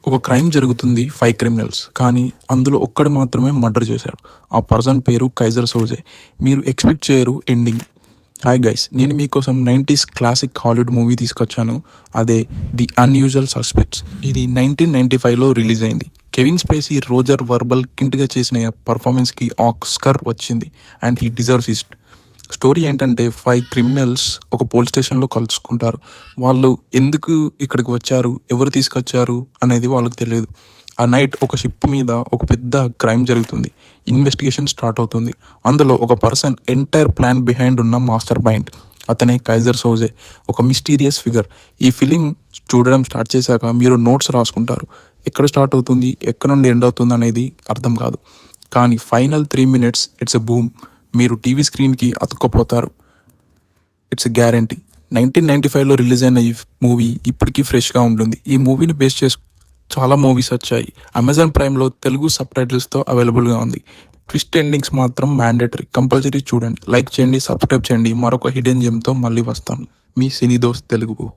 ఒక క్రైమ్ జరుగుతుంది, 5 క్రిమినల్స్. కానీ అందులో ఒక్కడు మాత్రమే మర్డర్ చేశాడు. ఆ పర్సన్ పేరు కైజర్ సోజే. మీరు ఎక్స్పెక్ట్ చేయరు ఎండింగ్. హాయ్ గైస్, నేను మీకోసం 90s క్లాసిక్ హాలీవుడ్ మూవీ తీసుకొచ్చాను. అదే ది అన్యూజువల్ సస్పెక్ట్స్. ఇది 1995లో రిలీజ్ అయింది. కెవిన్ స్పేసీ, రోజర్ వర్బల్ కింట్గా చేసిన పర్ఫార్మెన్స్కి ఆస్కర్ వచ్చింది and he deserves it. Story ఏంటంటే 5 క్రిమినల్స్ ఒక పోలీస్ స్టేషన్లో కలుసుకుంటారు. వాళ్ళు ఎందుకు ఇక్కడికి వచ్చారు, ఎవరు తీసుకొచ్చారు అనేది వాళ్ళకి తెలియదు. ఆ నైట్ ఒక షిప్ మీద ఒక పెద్ద క్రైమ్ జరుగుతుంది. ఇన్వెస్టిగేషన్ స్టార్ట్ అవుతుంది. అందులో ఒక పర్సన్ ఎంటైర్ ప్లాన్ బిహైండ్ ఉన్న మాస్టర్ మైండ్. అతనే కైజర్ సోజే, ఒక మిస్టీరియస్ ఫిగర్. ఈ ఫిలిం చూడడం స్టార్ట్ చేశాక మీరు నోట్స్ రాసుకుంటారు. ఎక్కడ స్టార్ట్ అవుతుంది, ఎక్కడ నుండి ఎండ్ అవుతుంది అనేది అర్థం కాదు. కానీ final 3 minutes it's a boom. మీరు టీవీ స్క్రీన్కి అతుక్కపోతారు. It's a guarantee. 1995లో రిలీజ్ అయిన ఈ మూవీ ఇప్పటికీ ఫ్రెష్గా ఉంటుంది. ఈ మూవీని బేస్ చేసి చాలా మూవీస్ వచ్చాయి. అమెజాన్ ప్రైమ్లో తెలుగు సబ్‌టైటిల్స్తో అవైలబుల్గా ఉంది. ట్విస్ట్ ఎండింగ్స్ మాత్రం మ్యాండేటరీ. కంపల్సరీ చూడండి. లైక్ చేయండి, సబ్స్క్రైబ్ చేయండి. మరొక హిడెన్ జెమ్తో మళ్ళీ వస్తాను. మీ సినీ దోస్త్ తెలుగు.